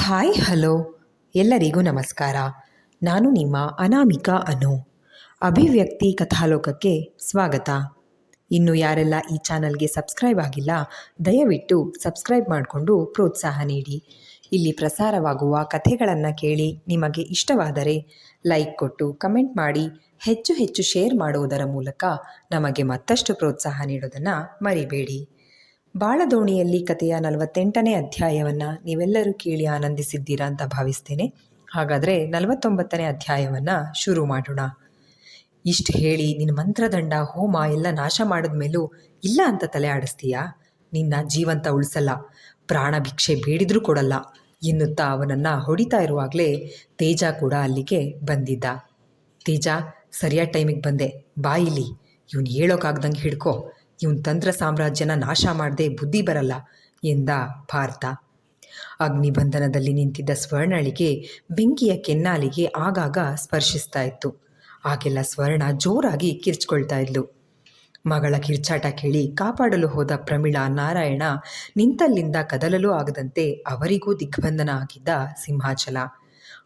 Hi hello ಎಲ್ಲರಿಗೂ ನಮಸ್ಕಾರ. ನಾನು ನಿಮ್ಮ ಅನಾಮಿಕಾ ಅನು. ಅಭಿವ್ಯಕ್ತಿ ಕಥಾಲೋಕಕ್ಕೆ ಸ್ವಾಗತ. ಇನ್ನು ಯಾರೆಲ್ಲ ಈ ಚಾನಲ್ಗೆ ಸಬ್ಸ್ಕ್ರೈಬ್ ಆಗಿಲ್ಲ, ದಯವಿಟ್ಟು ಸಬ್ಸ್ಕ್ರೈಬ್ ಮಾಡಿಕೊಂಡು ಪ್ರೋತ್ಸಾಹ ನೀಡಿ. ಇಲ್ಲಿ ಪ್ರಸಾರವಾಗುವ ಕಥೆಗಳನ್ನು ಕೇಳಿ ನಿಮಗೆ ಇಷ್ಟವಾದರೆ ಲೈಕ್ ಕೊಟ್ಟು ಕಮೆಂಟ್ ಮಾಡಿ, ಹೆಚ್ಚು ಹೆಚ್ಚು ಶೇರ್ ಮಾಡುವುದರ ಮೂಲಕ ನಮಗೆ ಮತ್ತಷ್ಟು ಪ್ರೋತ್ಸಾಹ ನೀಡೋದನ್ನು ಮರಿಬೇಡಿ. ಬಾಳದೋಣಿಯಲ್ಲಿ ಕಥೆಯ 48ನೇ ಅಧ್ಯಾಯವನ್ನು ನೀವೆಲ್ಲರೂ ಕೇಳಿ ಆನಂದಿಸಿದ್ದೀರಾ ಅಂತ ಭಾವಿಸ್ತೇನೆ. ಹಾಗಾದರೆ 49ನೇ ಅಧ್ಯಾಯವನ್ನು ಶುರು ಮಾಡೋಣ. ಇಷ್ಟು ಹೇಳಿ ನಿನ್ನ ಮಂತ್ರದಂಡ ಹೋಮ ಎಲ್ಲ ನಾಶ ಮಾಡಿದ ಮೇಲೂ ಇಲ್ಲ ಅಂತ ತಲೆ ಆಡಿಸ್ತೀಯಾ? ನಿನ್ನ ಜೀವಂತ ಉಳಿಸಲ್ಲ, ಪ್ರಾಣ ಭಿಕ್ಷೆ ಬೇಡಿದ್ರೂ ಕೊಡಲ್ಲ ಎನ್ನುತ್ತಾ ಅವನನ್ನು ಹೊಡಿತಾ ಇರುವಾಗಲೇ ತೇಜ ಕೂಡ ಅಲ್ಲಿಗೆ ಬಂದಿದ್ದ. ತೇಜ, ಸರಿಯಾದ ಟೈಮಿಗೆ ಬಂದೆ, ಬಾಯಿಲಿ ಇವನು ಹೇಳೋಕ್ಕಾಗ್ದಂಗೆ ಹಿಡ್ಕೊ, ಇವನ್ ತಂತ್ರ ಸಾಮ್ರಾಜ್ಯನ ನಾಶ ಮಾಡದೆ ಬುದ್ಧಿ ಬರಲ್ಲ ಎಂದ ಪಾರ್ಥ. ಅಗ್ನಿಬಂಧನದಲ್ಲಿ ನಿಂತಿದ್ದ ಸ್ವರ್ಣಳಿಗೆ ಬೆಂಕಿಯ ಕೆನ್ನಾಲಿಗೆ ಆಗಾಗ ಸ್ಪರ್ಶಿಸ್ತಾ ಇತ್ತು. ಆಗೆಲ್ಲ ಸ್ವರ್ಣ ಜೋರಾಗಿ ಕಿರ್ಚ್ಕೊಳ್ತಾ ಇದ್ಲು. ಮಗಳ ಕಿರ್ಚಾಟ ಕೇಳಿ ಕಾಪಾಡಲು ಹೋದ ಪ್ರಮೀಳಾ, ನಾರಾಯಣ ನಿಂತಲ್ಲಿಂದ ಕದಲಲು ಆಗದಂತೆ ಅವರಿಗೂ ದಿಗ್ಬಂಧನ ಆಗಿದ್ದ ಸಿಂಹಾಚಲ.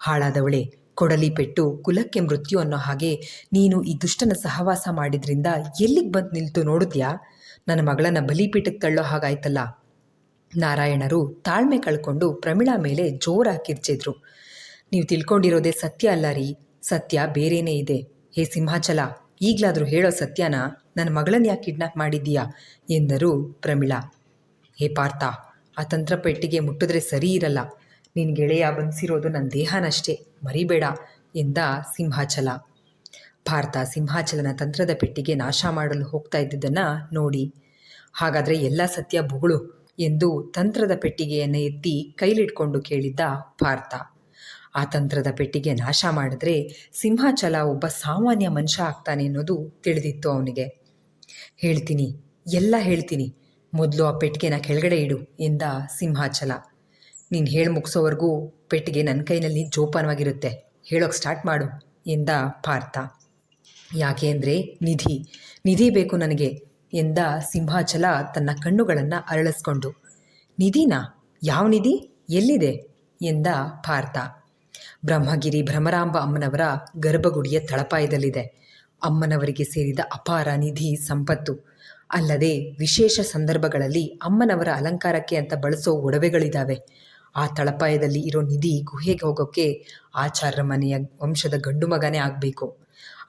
ಹಾಳಾದವಳೆ, ಕೊಡಲಿ ಪೆಟ್ಟು ಕುಲಕ್ಕೆ ಮೃತ್ಯು ಅನ್ನೋ ಹಾಗೆ ನೀನು ಈ ದುಷ್ಟನ ಸಹವಾಸ ಮಾಡಿದ್ರಿಂದ ಎಲ್ಲಿಗೆ ಬಂದು ನಿಲ್ತು ನೋಡಿದ್ಯಾ? ನನ್ನ ಮಗಳನ್ನ ಬಲಿಪೀಠಕ್ಕೆ ತಳ್ಳೋ ಹಾಗಾಯ್ತಲ್ಲ. ನಾರಾಯಣರು ತಾಳ್ಮೆ ಕಳ್ಕೊಂಡು ಪ್ರಮೀಳಾ ಮೇಲೆ ಜೋರಾಗಿ ಕಿರ್ಚಿದ್ರು. ನೀವು ತಿಳ್ಕೊಂಡಿರೋದೇ ಸತ್ಯ ಅಲ್ಲ ರೀ, ಸತ್ಯ ಬೇರೇನೇ ಇದೆ. ಹೇ ಸಿಂಹಾಚಲ, ಈಗಲಾದರೂ ಹೇಳೋ ಸತ್ಯನ, ನನ್ನ ಮಗಳನ್ನ ಯಾಕೆ ಕಿಡ್ನಾಪ್ ಮಾಡಿದ್ದೀಯಾ ಎಂದರು ಪ್ರಮೀಳಾ. ಹೇ ಪಾರ್ಥ, ಆ ತಂತ್ರ ಪೆಟ್ಟಿಗೆ ಮುಟ್ಟಿದ್ರೆ ಸರಿ ಇರಲ್ಲ. ನಿನ್ನ ಗೆಳೆಯ ಬಂದಿಸಿರೋದು ನನ್ನ ದೇಹನಷ್ಟೇ, ಮರಿಬೇಡ ಎಂದ ಸಿಂಹಾಚಲ. ಪಾರ್ಥ ಸಿಂಹಾಚಲನ ತಂತ್ರದ ಪೆಟ್ಟಿಗೆ ನಾಶ ಮಾಡಲು ಹೋಗ್ತಾ ಇದ್ದುದನ್ನು ನೋಡಿ, ಹಾಗಾದರೆ ಎಲ್ಲ ಸತ್ಯ ಬೊಗಳು ಎಂದು ತಂತ್ರದ ಪೆಟ್ಟಿಗೆಯನ್ನು ಎತ್ತಿ ಕೈಲಿಟ್ಕೊಂಡು ಕೇಳಿದ್ದ ಪಾರ್ಥ. ಆ ತಂತ್ರದ ಪೆಟ್ಟಿಗೆ ನಾಶ ಮಾಡಿದ್ರೆ ಸಿಂಹಾಚಲ ಒಬ್ಬ ಸಾಮಾನ್ಯ ಮನುಷ್ಯ ಆಗ್ತಾನೆ ಅನ್ನೋದು ತಿಳಿದಿತ್ತು ಅವನಿಗೆ. ಹೇಳ್ತೀನಿ, ಎಲ್ಲ ಹೇಳ್ತೀನಿ, ಮೊದಲು ಆ ಪೆಟ್ಟಿಗೆನ ಕೆಳಗಡೆ ಇಡು ಎಂದ ಸಿಂಹಾಚಲ. ನೀನು ಹೇಳಿ ಮುಗಿಸೋವರೆಗೂ ಪೆಟ್ಟಿಗೆ ನನ್ನ ಕೈನಲ್ಲಿ ಜೋಪಾನವಾಗಿರುತ್ತೆ, ಹೇಳೋಕ್ಕೆ ಸ್ಟಾರ್ಟ್ ಮಾಡು ಎಂದ ಪಾರ್ಥ. ಯಾಕೆ ಅಂದರೆ ನಿಧಿ ಬೇಕು ನನಗೆ ಎಂದ ಸಿಂಹಾಚಲ ತನ್ನ ಕಣ್ಣುಗಳನ್ನು ಅರಳಿಸ್ಕೊಂಡು. ನಿಧಿನಾ? ಯಾವ ನಿಧಿ? ಎಲ್ಲಿದೆ ಎಂದ ಪಾರ್ಥ. ಬ್ರಹ್ಮಗಿರಿ ಭ್ರಮರಾಂಬ ಅಮ್ಮನವರ ಗರ್ಭಗುಡಿಯ ತಳಪಾಯದಲ್ಲಿದೆ. ಅಮ್ಮನವರಿಗೆ ಸೇರಿದ ಅಪಾರ ನಿಧಿ ಸಂಪತ್ತು. ಅಲ್ಲದೆ ವಿಶೇಷ ಸಂದರ್ಭಗಳಲ್ಲಿ ಅಮ್ಮನವರ ಅಲಂಕಾರಕ್ಕೆ ಅಂತ ಬಳಸೋ ಒಡವೆಗಳಿದ್ದಾವೆ. ಆ ತಳಪಾಯದಲ್ಲಿ ಇರೋ ನಿಧಿ ಗುಹೆಗೆ ಹೋಗೋಕ್ಕೆ ಆಚಾರ್ಯರ ಮನೆಯ ವಂಶದ ಗಂಡು ಮಗನೇ ಆಗಬೇಕು.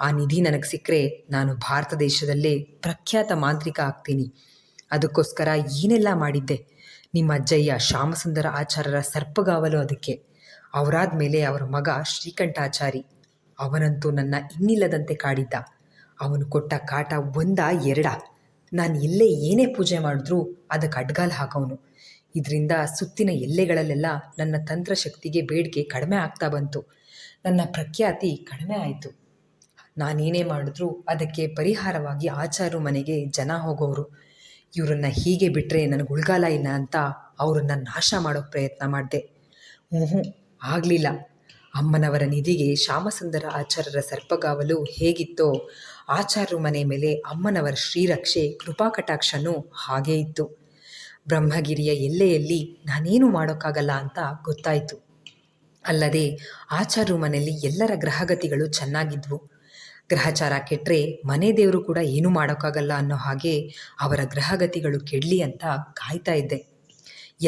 ಆ ನಿಧಿ ನನಗೆ ಸಿಕ್ಕರೆ ನಾನು ಭಾರತ ದೇಶದಲ್ಲೇ ಪ್ರಖ್ಯಾತ ಮಾಂತ್ರಿಕ ಆಗ್ತೀನಿ. ಅದಕ್ಕೋಸ್ಕರ ಏನೆಲ್ಲ ಮಾಡಿದ್ದೆ. ನಿಮ್ಮ ಅಜ್ಜಯ್ಯ ಶ್ಯಾಮಸುಂದರ ಆಚಾರ್ಯರ ಸರ್ಪಗಾವಲು ಅದಕ್ಕೆ. ಅವರಾದ ಮೇಲೆ ಅವರ ಮಗ ಶ್ರೀಕಂಠಾಚಾರಿ, ಅವನಂತೂ ನನ್ನ ಇನ್ನಿಲ್ಲದಂತೆ ಕಾಡಿದ್ದ. ಅವನು ಕೊಟ್ಟ ಕಾಟ ಒಂದ ಎರಡ. ನಾನು ಎಲ್ಲೇ ಏನೇ ಪೂಜೆ ಮಾಡಿದ್ರೂ ಅದಕ್ಕೆ ಅಡ್ಗಾಲು ಹಾಕೋನು. ಇದರಿಂದ ಸುತ್ತಿನ ಎಲ್ಲೆಗಳಲ್ಲೆಲ್ಲ ನನ್ನ ತಂತ್ರಶಕ್ತಿಗೆ ಬೇಡಿಕೆ ಕಡಿಮೆ ಆಗ್ತಾ ಬಂತು. ನನ್ನ ಪ್ರಖ್ಯಾತಿ ಕಡಿಮೆ ಆಯಿತು. ನಾನೇನೇ ಮಾಡಿದ್ರೂ ಅದಕ್ಕೆ ಪರಿಹಾರವಾಗಿ ಆಚಾರ್ಯ ಮನೆಗೆ ಜನ ಹೋಗೋರು. ಇವರನ್ನು ಹೀಗೆ ಬಿಟ್ಟರೆ ನನಗೆ ಉಳ್ಗಾಲ ಇಲ್ಲ ಅಂತ ಅವರನ್ನು ನಾಶ ಮಾಡೋಕ್ಕೆ ಪ್ರಯತ್ನ ಮಾಡಿದೆ. ಆಗಲಿಲ್ಲ. ಅಮ್ಮನವರ ನಿಧಿಗೆ ಶ್ಯಾಮಸುಂದರ ಆಚಾರ್ಯರ ಸರ್ಪಗಾವಲು ಹೇಗಿತ್ತೋ ಆಚಾರ್ಯ ಮನೆ ಮೇಲೆ ಅಮ್ಮನವರ ಶ್ರೀರಕ್ಷೆ ಕೃಪಾಕಟಾಕ್ಷನೂ ಹಾಗೇ ಇತ್ತು. ಬ್ರಹ್ಮಗಿರಿಯ ಎಲ್ಲೆಯಲ್ಲಿ ನಾನೇನು ಮಾಡೋಕ್ಕಾಗಲ್ಲ ಅಂತ ಗೊತ್ತಾಯಿತು. ಅಲ್ಲದೆ ಆಚಾರ್ಯ ಮನೆಯಲ್ಲಿ ಎಲ್ಲರ ಗ್ರಹಗತಿಗಳು ಚೆನ್ನಾಗಿದ್ವು. ಗ್ರಹಚಾರ ಕೆಟ್ಟರೆ ಮನೆ ದೇವರು ಕೂಡ ಏನೂ ಮಾಡೋಕ್ಕಾಗಲ್ಲ ಅನ್ನೋ ಹಾಗೆ ಅವರ ಗ್ರಹಗತಿಗಳು ಕೆಡಲಿ ಅಂತ ಕಾಯ್ತಾ ಇದ್ದೆ.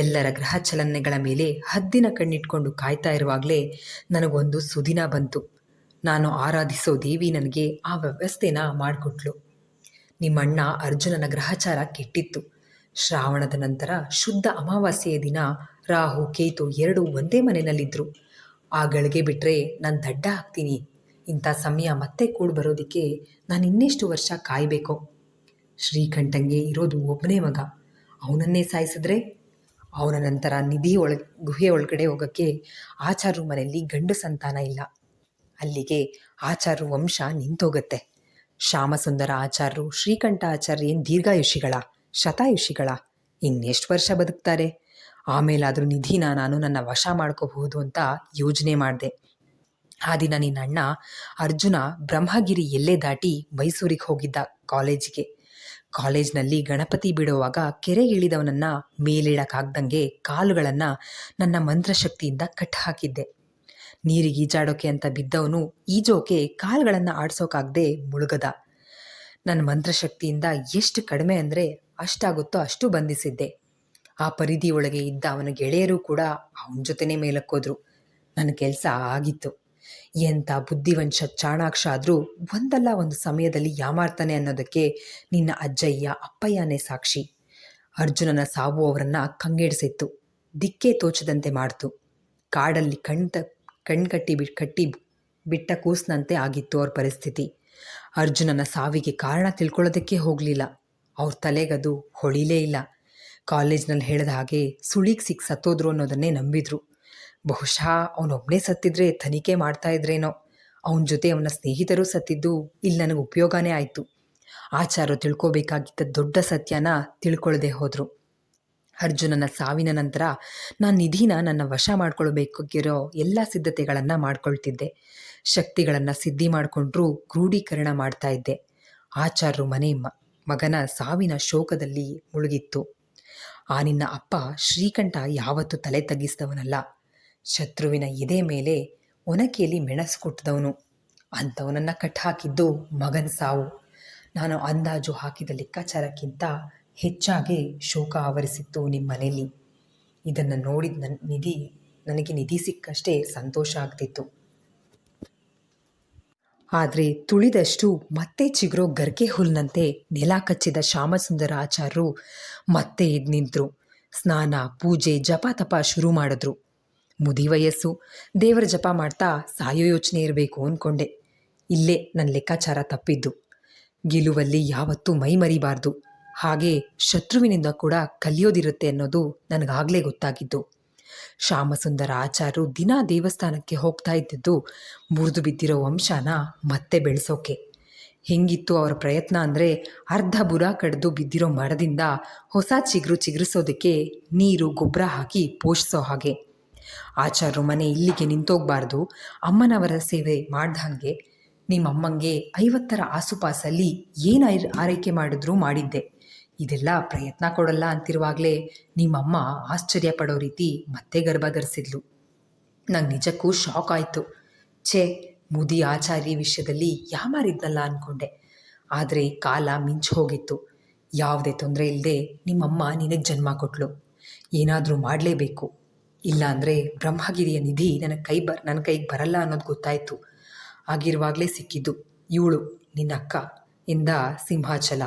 ಎಲ್ಲರ ಗ್ರಹ ಚಲನೆಗಳ ಮೇಲೆ ಹದ್ದಿನ ಕಣ್ಣಿಟ್ಕೊಂಡು ಕಾಯ್ತಾ ಇರುವಾಗಲೇ ನನಗೊಂದು ಸುದಿನ ಬಂತು. ನಾನು ಆರಾಧಿಸೋ ದೇವಿ ನನಗೆ ಆ ವ್ಯವಸ್ಥೆನ ಮಾಡಿಕೊಟ್ಲು. ನಿಮ್ಮಣ್ಣ ಅರ್ಜುನನ ಗ್ರಹಚಾರ ಕೆಟ್ಟಿತ್ತು. ಶ್ರಾವಣದ ನಂತರ ಶುದ್ಧ ಅಮಾವಾಸ್ಯೆಯ ದಿನ ರಾಹು ಕೇತು ಎರಡೂ ಒಂದೇ ಮನೆಯಲ್ಲಿದ್ದರು. ಆ ಗಳಿಗೆ ಬಿಟ್ಟರೆ ನಾನು ದಡ್ಡ ಆಗ್ತೀನಿ. ಇಂಥ ಸಮಯ ಮತ್ತೆ ಕೂಡ ಬರೋದಕ್ಕೆ ನಾನು ಇನ್ನೆಷ್ಟು ವರ್ಷ ಕಾಯಬೇಕೋ? ಶ್ರೀಕಂಠಂಗೆ ಇರೋದು ಒಬ್ಬನೇ ಮಗ, ಅವನನ್ನೇ ಸಾಯಿಸಿದ್ರೆ ಅವನ ನಂತರ ಗುಹೆ ಒಳಗಡೆ ಹೋಗೋಕ್ಕೆ ಆಚಾರ್ಯ ಮನೆಯಲ್ಲಿ ಗಂಡು ಸಂತಾನ ಇಲ್ಲ. ಅಲ್ಲಿಗೆ ಆಚಾರ್ಯ ವಂಶ ನಿಂತೋಗತ್ತೆ. ಶ್ಯಾಮಸುಂದರ ಆಚಾರ್ಯರು ಶ್ರೀಕಂಠ ಆಚಾರ್ಯ ಏನು ದೀರ್ಘಾಯುಷಿಗಳ ಶತಾಯುಷಿಗಳ? ಇನ್ನೆಷ್ಟು ವರ್ಷ ಬದುಕ್ತಾರೆ? ಆಮೇಲಾದರೂ ನಿಧಿನ ನಾನು ನನ್ನ ವಶ ಮಾಡ್ಕೋಬಹುದು ಅಂತ ಯೋಜನೆ ಮಾಡಿದೆ. ಆ ದಿನ ನಿನ್ನ ಅಣ್ಣ ಅರ್ಜುನ ಬ್ರಹ್ಮಗಿರಿ ಎಲ್ಲೇ ದಾಟಿ ಮೈಸೂರಿಗೆ ಹೋಗಿದ್ದ ಕಾಲೇಜಿಗೆ. ಕಾಲೇಜ್ನಲ್ಲಿ ಗಣಪತಿ ಬಿಡುವಾಗ ಕೆರೆಗಿಳಿದವನನ್ನು ಮೇಲಿಡಕ್ಕಾಗ್ದಂಗೆ ಕಾಲುಗಳನ್ನು ನನ್ನ ಮಂತ್ರಶಕ್ತಿಯಿಂದ ಕಟ್ಟಾಕಿದ್ದೆ. ನೀರಿಗೆ ಈಜಾಡೋಕೆ ಅಂತ ಬಿದ್ದವನು ಈಜೋಕೆ ಕಾಲುಗಳನ್ನು ಆಡಿಸೋಕಾಗದೆ ಮುಳುಗದ. ನನ್ನ ಮಂತ್ರಶಕ್ತಿಯಿಂದ ಎಷ್ಟು ಕಡಿಮೆ ಅಂದರೆ ಅಷ್ಟಾಗುತ್ತೋ ಅಷ್ಟು ಬಂಧಿಸಿದ್ದೆ. ಆ ಪರಿಧಿಯೊಳಗೆ ಇದ್ದ ಅವನ ಗೆಳೆಯರು ಕೂಡ ಅವನ ಜೊತೆನೇ ಮೇಲಕ್ಕೋದ್ರು. ನನ್ನ ಕೆಲಸ ಆಗಿತ್ತು. ಎಂಥ ಬುದ್ಧಿವಂಶ ಚಾಣಾಕ್ಷ ಆದರೂ ಒಂದಲ್ಲ ಒಂದು ಸಮಯದಲ್ಲಿ ಯಾಮಾರ್ತಾನೆ ಅನ್ನೋದಕ್ಕೆ ನಿನ್ನ ಅಜ್ಜಯ್ಯ ಅಪ್ಪಯ್ಯನೇ ಸಾಕ್ಷಿ. ಅರ್ಜುನನ ಸಾವು ಅವರನ್ನು ಕಂಗೆಡಿಸಿತ್ತು, ದಿಕ್ಕೇ ತೋಚದಂತೆ ಮಾಡ್ತು. ಕಾಡಲ್ಲಿ ಕಟ್ಟಿ ಬಿಟ್ಟ ಕೂಸ್ನಂತೆ ಆಗಿತ್ತು ಅವ್ರ ಪರಿಸ್ಥಿತಿ. ಅರ್ಜುನನ ಸಾವಿಗೆ ಕಾರಣ ತಿಳ್ಕೊಳ್ಳೋದಕ್ಕೆ ಹೋಗಲಿಲ್ಲ. ಅವ್ರ ತಲೆಗದು ಹೊಳಿಲೇ ಇಲ್ಲ. ಕಾಲೇಜ್ನಲ್ಲಿ ಹೇಳಿದ ಹಾಗೆ ಸುಳಿಗೆ ಸಿಕ್ಕಿ ಸತ್ತೋದ್ರು ಅನ್ನೋದನ್ನೇ ನಂಬಿದ್ರು. ಬಹುಶಃ ಅವನೊಬ್ಬನೇ ಸತ್ತಿದ್ರೆ ತನಿಖೆ ಮಾಡ್ತಾ ಇದ್ರೇನೋ. ಅವನ ಜೊತೆ ಅವನ ಸ್ನೇಹಿತರು ಸತ್ತಿದ್ದು ಇಲ್ಲಿ ನನಗೆ ಉಪಯೋಗನೇ ಆಯಿತು. ಆಚಾರ್ಯರು ತಿಳ್ಕೊಬೇಕಾಗಿದ್ದ ದೊಡ್ಡ ಸತ್ಯನ ತಿಳ್ಕೊಳ್ಳದೆ ಹೋದರು. ಅರ್ಜುನನ ಸಾವಿನ ನಂತರ ನಾನು ನಿಧಿನ ನನ್ನ ವಶ ಮಾಡ್ಕೊಳ್ಬೇಕಿರೋ ಎಲ್ಲ ಸಿದ್ಧತೆಗಳನ್ನು ಮಾಡ್ಕೊಳ್ತಿದ್ದೆ. ಶಕ್ತಿಗಳನ್ನು ಸಿದ್ಧಿ ಮಾಡಿಕೊಂಡ್ರೂ ಕ್ರೋಢೀಕರಣ ಮಾಡ್ತಾ ಇದ್ದೆ. ಆಚಾರ್ಯರು ಮಗನ ಸಾವಿನ ಶೋಕದಲ್ಲಿ ಮುಳುಗಿತ್ತು. ಆ ನಿನ್ನ ಅಪ್ಪ ಶ್ರೀಕಂಠ ಯಾವತ್ತೂ ತಲೆ ತಗ್ಗಿಸಿದವನಲ್ಲ. ಶತ್ರುವಿನ ಎದೆ ಮೇಲೆ ಒನಕೆಯಲ್ಲಿ ಮೆಣಸು ಕೊಟ್ಟಿದವನು. ಅಂಥವನನ್ನು ಕಟ್ಟಾಕಿದ್ದು ಮಗನ ಸಾವು. ನಾನು ಅಂದಾಜು ಹಾಕಿದ ಲೆಕ್ಕಾಚಾರಕ್ಕಿಂತ ಹೆಚ್ಚಾಗಿ ಶೋಕ ಆವರಿಸಿತ್ತು ನಿಮ್ಮ ಮನೆಯಲ್ಲಿ. ಇದನ್ನು ನೋಡಿದ ನನಗೆ ನಿಧಿ ಸಿಕ್ಕಷ್ಟೇ ಸಂತೋಷ ಆಗ್ತಿತ್ತು. ಆದರೆ ತುಳಿದಷ್ಟು ಮತ್ತೆ ಚಿಗುರೋ ಗರ್ಕೆ ಹುಲ್ಲಿನಂತೆ ನೆಲ ಕಚ್ಚಿದ ಶ್ಯಾಮಸುಂದರ ಆಚಾರ್ಯರು ಮತ್ತೆ ಎದ್ದು ನಿಂತರು. ಸ್ನಾನ, ಪೂಜೆ, ಜಪ ತಪ ಶುರು ಮಾಡಿದ್ರು. ಮುದಿ ವಯಸ್ಸು, ದೇವರ ಜಪ ಮಾಡ್ತಾ ಸಾಯೋ ಯೋಚನೆ ಇರಬೇಕು ಅಂದ್ಕೊಂಡೆ. ಇಲ್ಲೇ ನನ್ನ ಲೆಕ್ಕಾಚಾರ ತಪ್ಪಿದ್ದು. ಗೆಲುವಲ್ಲಿ ಯಾವತ್ತೂ ಮೈ ಮರಿಬಾರ್ದು, ಹಾಗೆ ಶತ್ರುವಿನಿಂದ ಕೂಡ ಕಲಿಯೋದಿರುತ್ತೆ ಅನ್ನೋದು ನನಗಾಗಲೇ ಗೊತ್ತಾಗಿದ್ದು. ಶ್ಯಾಮಸುಂದರ ಆಚಾರ್ಯರು ದಿನ ದೇವಸ್ಥಾನಕ್ಕೆ ಹೋಗ್ತಾ ಇದ್ದಿದ್ದು ಮುರಿದು ಬಿದ್ದಿರೋ ವಂಶನ ಮತ್ತೆ ಬೆಳೆಸೋಕೆ. ಹೆಂಗಿತ್ತು ಅವರ ಪ್ರಯತ್ನ ಅಂದರೆ ಅರ್ಧ ಬುರ ಕಡ್ದು ಬಿದ್ದಿರೋ ಮರದಿಂದ ಹೊಸ ಚಿಗುರಿಸೋದಕ್ಕೆ ನೀರು ಗೊಬ್ಬರ ಹಾಕಿ ಪೋಷಿಸೋ ಹಾಗೆ. ಆಚಾರ್ಯರು ಮನೆ ಇಲ್ಲಿಗೆ ನಿಂತೋಗಬಾರ್ದು, ಅಮ್ಮನವರ ಸೇವೆ ಮಾಡ್ದಂಗೆ ನಿಮ್ಮಮ್ಮಂಗೆ 50ರ ಆಸುಪಾಸಲ್ಲಿ ಏನು ಆರೈಕೆ ಮಾಡಿದ್ರೂ ಮಾಡಿದ್ದೆ. ಇದೆಲ್ಲ ಪ್ರಯತ್ನ ಕೊಡಲ್ಲ ಅಂತಿರುವಾಗಲೇ ನಿಮ್ಮಮ್ಮ ಆಶ್ಚರ್ಯ ಪಡೋ ರೀತಿ ಮತ್ತೆ ಗರ್ಭ ಧರಿಸಿದ್ಲು. ನಂಗೆ ನಿಜಕ್ಕೂ ಶಾಕ್ ಆಯಿತು. ಮುದಿ ಆಚಾರ್ಯ ವಿಷಯದಲ್ಲಿ ಯಾಮಾರಿದ್ನಲ್ಲ ಅಂದ್ಕೊಂಡೆ. ಆದರೆ ಕಾಲ ಮಿಂಚು ಹೋಗಿತ್ತು. ಯಾವುದೇ ತೊಂದರೆ ಇಲ್ಲದೆ ನಿಮ್ಮಮ್ಮ ನಿನಗೆ ಜನ್ಮ ಕೊಟ್ಲು. ಏನಾದರೂ ಮಾಡಲೇಬೇಕು, ಇಲ್ಲಾಂದರೆ ಬ್ರಹ್ಮಗಿರಿಯ ನಿಧಿ ನನ್ನ ಕೈಗೆ ಬರಲ್ಲ ಅನ್ನೋದು ಗೊತ್ತಾಯಿತು. ಆಗಿರುವಾಗಲೇ ಸಿಕ್ಕಿದ್ದು ಇವಳು ನಿನ್ನ ಅಕ್ಕ ಇಂದ ಸಿಂಹಾಚಲ.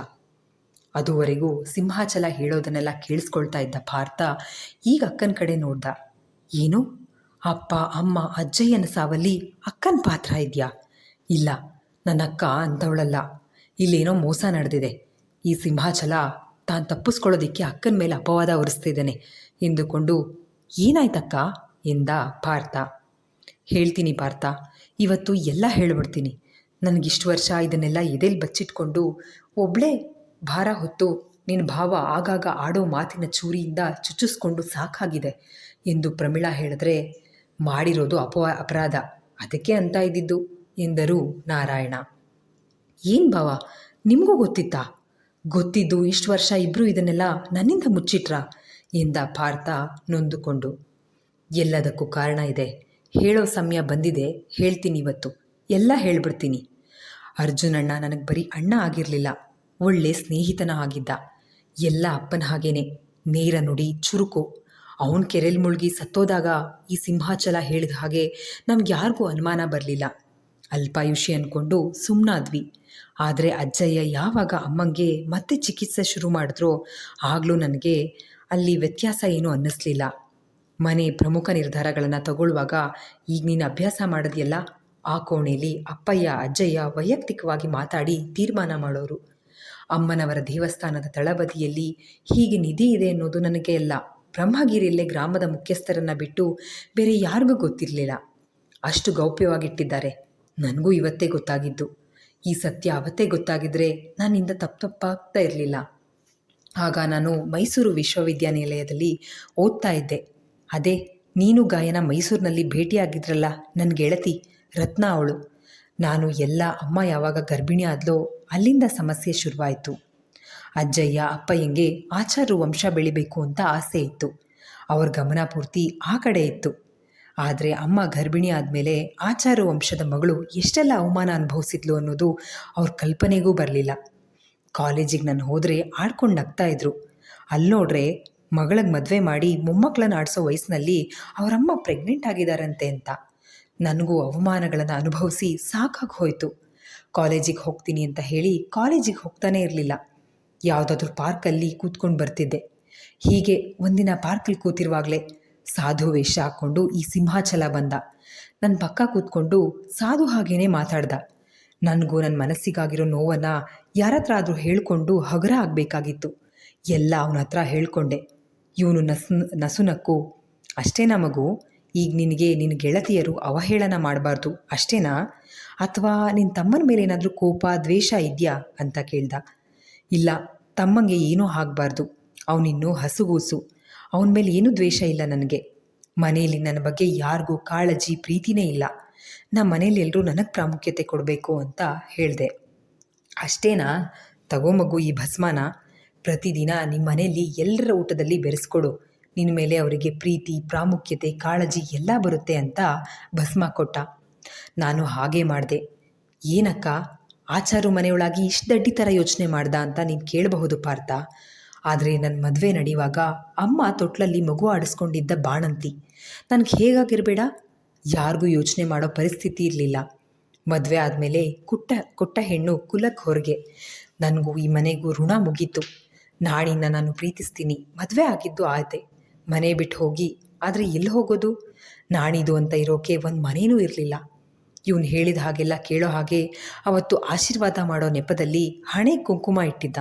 ಅದುವರೆಗೂ ಸಿಂಹಾಚಲ ಹೇಳೋದನ್ನೆಲ್ಲ ಕೇಳಿಸ್ಕೊಳ್ತಾ ಇದ್ದ ಪಾರ್ಥ ಈಗ ಅಕ್ಕನ ಕಡೆ ನೋಡ್ದ. ಏನು, ಅಪ್ಪ ಅಮ್ಮ ಅಜ್ಜಯ್ಯನ ಸಾವಲ್ಲಿ ಅಕ್ಕನ ಪಾತ್ರ ಇದೆಯಾ? ಇಲ್ಲ, ನನ್ನ ಅಕ್ಕ ಅಂಥವಳಲ್ಲ. ಇಲ್ಲೇನೋ ಮೋಸ ನಡೆದಿದೆ. ಈ ಸಿಂಹಾಚಲ ತಾನು ತಪ್ಪಿಸ್ಕೊಳ್ಳೋದಕ್ಕೆ ಅಕ್ಕನ ಮೇಲೆ ಅಪವಾದ ಹೊರಿಸ್ತಿದ್ದಾನೆ ಎಂದುಕೊಂಡು ಏನಾಯ್ತಕ್ಕ ಎಂದ ಪಾರ್ಥ. ಹೇಳ್ತೀನಿ ಪಾರ್ಥ, ಇವತ್ತು ಎಲ್ಲ ಹೇಳ್ಬಿಡ್ತೀನಿ. ನನಗಿಷ್ಟು ವರ್ಷ ಇದನ್ನೆಲ್ಲ ಎದೆಲ್ಲಿ ಬಚ್ಚಿಟ್ಕೊಂಡು ಒಬ್ಬಳೇ ಭಾರ ಹೊತ್ತು ನಿನ್ನ ಭಾವ ಆಗಾಗ ಆಡೋ ಮಾತಿನ ಚೂರಿಯಿಂದ ಚುಚ್ಚಿಸ್ಕೊಂಡು ಸಾಕಾಗಿದೆ ಎಂದು ಪ್ರಮೀಳಾ ಹೇಳಿದ್ರೆ, ಮಾಡಿರೋದು ಅಪರಾಧ, ಅದಕ್ಕೆ ಅಂತ ಇದ್ದಿದ್ದು ಎಂದರು ನಾರಾಯಣ. ಏನು ಭಾವ, ನಿಮಗೂ ಗೊತ್ತಿತ್ತಾ? ಗೊತ್ತಿದ್ದು ಇಷ್ಟು ವರ್ಷ ಇಬ್ಬರು ಇದನ್ನೆಲ್ಲ ನನ್ನಿಂದ ಮುಚ್ಚಿಟ್ರ ಎಂದ ಪಾರ್ಥ ನೊಂದುಕೊಂಡು. ಎಲ್ಲದಕ್ಕೂ ಕಾರಣ ಇದೆ. ಹೇಳೋ ಸಮಯ ಬಂದಿದೆ. ಹೇಳ್ತೀನಿ, ಇವತ್ತು ಎಲ್ಲ ಹೇಳ್ಬಿಡ್ತೀನಿ. ಅರ್ಜುನಣ್ಣ ನನಗೆ ಬರೀ ಅಣ್ಣ ಆಗಿರಲಿಲ್ಲ, ಒಳ್ಳೆ ಸ್ನೇಹಿತನ ಆಗಿದ್ದ. ಎಲ್ಲ ಅಪ್ಪನ ಹಾಗೇನೆ, ನೇರ ನುಡಿ, ಚುರುಕು. ಅವನ ಕೆರೆಯಲ್ಲಿ ಮುಳುಗಿ ಸತ್ತೋದಾಗ ಈ ಸಿಂಹಾಚಲ ಹೇಳಿದ ಹಾಗೆ ನಮ್ಗೆ ಯಾರಿಗೂ ಅನುಮಾನ ಬರಲಿಲ್ಲ. ಅಲ್ಪಾಯುಷಿ ಅಂದ್ಕೊಂಡು ಸುಮ್ಮನಾದ್ವಿ. ಆದರೆ ಅಜ್ಜಯ್ಯ ಯಾವಾಗ ಅಮ್ಮಂಗೆ ಮತ್ತೆ ಚಿಕಿತ್ಸೆ ಶುರು ಮಾಡಿದ್ರೋ ಆಗಲೂ ನನಗೆ ಅಲ್ಲಿ ವ್ಯತ್ಯಾಸ ಏನೂ ಅನ್ನಿಸ್ಲಿಲ್ಲ. ಮನೆ ಪ್ರಮುಖ ನಿರ್ಧಾರಗಳನ್ನು ತಗೊಳ್ಳುವಾಗ ಈಗ ನೀನು ಅಭ್ಯಾಸ ಮಾಡೋದಿಲ್ಲ, ಆ ಕೋಣೆಯಲ್ಲಿ ಅಪ್ಪಯ್ಯ ಅಜ್ಜಯ್ಯ ವೈಯಕ್ತಿಕವಾಗಿ ಮಾತಾಡಿ ತೀರ್ಮಾನ ಮಾಡೋರು. ಅಮ್ಮನವರ ದೇವಸ್ಥಾನದ ತಳಬದಿಯಲ್ಲಿ ಹೀಗೆ ನಿಧಿ ಇದೆ ಅನ್ನೋದು ನನಗೆ ಎಲ್ಲ ಬ್ರಹ್ಮಗಿರಿಯಲ್ಲೇ ಗ್ರಾಮದ ಮುಖ್ಯಸ್ಥರನ್ನು ಬಿಟ್ಟು ಬೇರೆ ಯಾರಿಗೂ ಗೊತ್ತಿರಲಿಲ್ಲ. ಅಷ್ಟು ಗೌಪ್ಯವಾಗಿಟ್ಟಿದ್ದಾರೆ. ನನಗೂ ಇವತ್ತೇ ಗೊತ್ತಾಗಿದ್ದು. ಈ ಸತ್ಯ ಅವತ್ತೇ ಗೊತ್ತಾಗಿದ್ದರೆ ನನ್ನಿಂದ ತಪ್ಪಾಗ್ತಾ ಇರಲಿಲ್ಲ. ಆಗ ನಾನು ಮೈಸೂರು ವಿಶ್ವವಿದ್ಯಾನಿಲಯದಲ್ಲಿ ಓದ್ತಾ ಇದ್ದೆ. ಅದೇ ನೀನು ಗಾಯನ ಮೈಸೂರಿನಲ್ಲಿ ಭೇಟಿಯಾಗಿದ್ರಲ್ಲ ನನ್ನ ಗೆಳತಿ ರತ್ನ ಅವಳು. ನಾನು ಎಲ್ಲ ಅಮ್ಮ ಯಾವಾಗ ಗರ್ಭಿಣಿ ಆದ್ಲೋ ಅಲ್ಲಿಂದ ಸಮಸ್ಯೆ ಶುರುವಾಯಿತು. ಅಜ್ಜಯ್ಯ ಅಪ್ಪಯ್ಯಂಗೆ ಆಚಾರ್ಯ ವಂಶ ಬೆಳಿಬೇಕು ಅಂತ ಆಸೆ ಇತ್ತು. ಅವ್ರ ಗಮನ ಪೂರ್ತಿ ಆ ಕಡೆ ಇತ್ತು. ಆದರೆ ಅಮ್ಮ ಗರ್ಭಿಣಿ ಆದಮೇಲೆ ಆಚಾರ್ಯ ವಂಶದ ಮಗಳು ಎಷ್ಟೆಲ್ಲ ಅವಮಾನ ಅನುಭವಿಸಿದ್ಲು ಅನ್ನೋದು ಅವ್ರ ಕಲ್ಪನೆಗೂ ಬರಲಿಲ್ಲ. ಕಾಲೇಜಿಗೆ ನಾನು ಹೋದರೆ ಆಡ್ಕೊಂಡು ನಗ್ತಾ ಇದ್ರು. ಅಲ್ಲಿ ನೋಡ್ರೆ ಮಗಳಿಗೆ ಮದುವೆ ಮಾಡಿ ಮೊಮ್ಮಕ್ಕಳನ್ನ ಆಡಿಸೋ ವಯಸ್ಸಿನಲ್ಲಿ ಅವರಮ್ಮ ಪ್ರೆಗ್ನೆಂಟ್ ಆಗಿದ್ದಾರಂತೆ ಅಂತ. ನನಗೂ ಅವಮಾನಗಳನ್ನು ಅನುಭವಿಸಿ ಸಾಕಾಗಿ ಹೋಯಿತು. ಕಾಲೇಜಿಗೆ ಹೋಗ್ತೀನಿ ಅಂತ ಹೇಳಿ ಕಾಲೇಜಿಗೆ ಹೋಗ್ತಾನೇ ಇರಲಿಲ್ಲ. ಯಾವುದಾದ್ರೂ ಪಾರ್ಕಲ್ಲಿ ಕೂತ್ಕೊಂಡು ಬರ್ತಿದ್ದೆ. ಹೀಗೆ ಒಂದಿನ ಪಾರ್ಕಲ್ಲಿ ಕೂತಿರುವಾಗಲೇ ಸಾಧು ವೇಷ ಹಾಕ್ಕೊಂಡು ಈ ಸಿಂಹಾಚಲ ಬಂದ. ನನ್ನ ಪಕ್ಕ ಕೂತ್ಕೊಂಡು ಸಾಧು ಹಾಗೇನೆ ಮಾತಾಡ್ದ. ನನಗೂ ನನ್ನ ಮನಸ್ಸಿಗಾಗಿರೋ ನೋವನ್ನು ಯಾರ ಹತ್ರ ಆದರೂ ಹೇಳ್ಕೊಂಡು ಹಗುರ ಆಗಬೇಕಾಗಿತ್ತು. ಎಲ್ಲ ಅವನ ಹತ್ರ ಹೇಳ್ಕೊಂಡೆ. ಇವನು ನಸುನಕ್ಕು, ಅಷ್ಟೇನಾ ಮಗು, ಈಗ ನಿನ್ನ ಗೆಳತಿಯರು ಅವಹೇಳನ ಮಾಡಬಾರ್ದು ಅಷ್ಟೇನಾ, ಅಥವಾ ನಿನ್ನ ತಮ್ಮನ ಮೇಲೆ ಏನಾದರೂ ಕೋಪ ದ್ವೇಷ ಇದೆಯಾ ಅಂತ ಕೇಳ್ದ. ಇಲ್ಲ, ತಮ್ಮಂಗೆ ಏನೂ ಆಗಬಾರ್ದು, ಅವನಿನ್ನೂ ಹಸುಗೂಸು, ಅವನ ಮೇಲೆ ಏನೂ ದ್ವೇಷ ಇಲ್ಲ ನನಗೆ. ಮನೆಯಲ್ಲಿ ನನ್ನ ಬಗ್ಗೆ ಯಾರಿಗೂ ಕಾಳಜಿ ಪ್ರೀತಿನೇ ಇಲ್ಲ. ನಮ್ಮ ಮನೇಲಿ ಎಲ್ಲರೂ ನನಗೆ ಪ್ರಾಮುಖ್ಯತೆ ಕೊಡಬೇಕು ಅಂತ ಹೇಳಿದೆ. ಅಷ್ಟೇನಾ, ತಗೋ ಮಗು ಈ ಭಸ್ಮನ, ಪ್ರತಿದಿನ ನಿಮ್ಮ ಮನೆಯಲ್ಲಿ ಎಲ್ಲರ ಊಟದಲ್ಲಿ ಬೆರೆಸ್ಕೊಡು, ನಿನ್ನ ಮೇಲೆ ಅವರಿಗೆ ಪ್ರೀತಿ ಪ್ರಾಮುಖ್ಯತೆ ಕಾಳಜಿ ಎಲ್ಲ ಬರುತ್ತೆ ಅಂತ ಭಸ್ಮ ಕೊಟ್ಟ. ನಾನು ಹಾಗೇ ಮಾಡಿದೆ. ಏನಕ್ಕ, ಆಚಾರು ಮನೆಯೊಳಗೆ ಇಷ್ಟು ದಡ್ಡಿ ಥರ ಯೋಚನೆ ಮಾಡ್ದ ಅಂತ ನೀನು ಕೇಳಬಹುದು ಪಾರ್ಥ. ಆದರೆ ನನ್ನ ಮದುವೆ ನಡೆಯುವಾಗ ಅಮ್ಮ ತೊಟ್ಲಲ್ಲಿ ಮಗು ಆಡಿಸ್ಕೊಂಡಿದ್ದ ಬಾಣಂತಿ. ನನಗೆ ಹೇಗಾಗಿರಬೇಡ, ಯಾರಿಗೂ ಯೋಚನೆ ಮಾಡೋ ಪರಿಸ್ಥಿತಿ ಇರಲಿಲ್ಲ. ಮದುವೆ ಆದಮೇಲೆ ಕೊಟ್ಟ ಹೆಣ್ಣು ಕುಲಕ್ಕೆ ಹೊರಗೆ. ನನಗೂ ಈ ಮನೆಗೂ ಋಣ ಮುಗೀತು. ನಾಳಿನ ನಾನು ಪ್ರೀತಿಸ್ತೀನಿ, ಮದುವೆ ಆಗಿದ್ದು ಆಯ್ತೆ, ಮನೆ ಬಿಟ್ಟು ಹೋಗಿ. ಆದರೆ ಎಲ್ಲಿ ಹೋಗೋದು? ನಾಣಿದು ಅಂತ ಇರೋಕೆ ಒಂದು ಮನೇನೂ ಇರಲಿಲ್ಲ. ಇವನು ಹೇಳಿದ ಹಾಗೆಲ್ಲ ಕೇಳೋ ಹಾಗೆ ಅವತ್ತು ಆಶೀರ್ವಾದ ಮಾಡೋ ನೆಪದಲ್ಲಿ ಹಣೆ ಕುಂಕುಮ ಇಟ್ಟಿದ್ದ.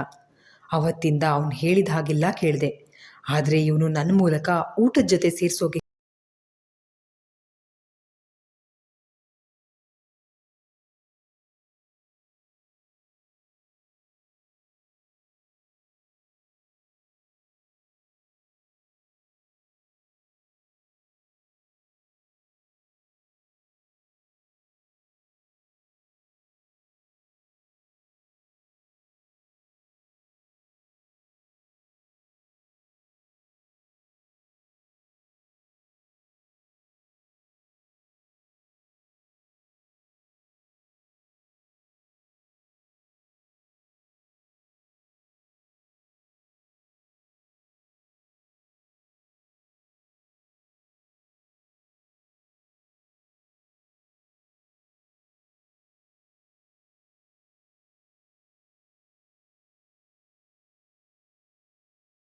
ಅವತ್ತಿಂದ ಅವನು ಹೇಳಿದ ಹಾಗೆಲ್ಲ ಕೇಳಿದೆ. ಆದರೆ ಇವನು ನನ್ನ ಮೂಲಕ ಊಟದ ಜೊತೆ ಸೇರಿಸೋಕೆ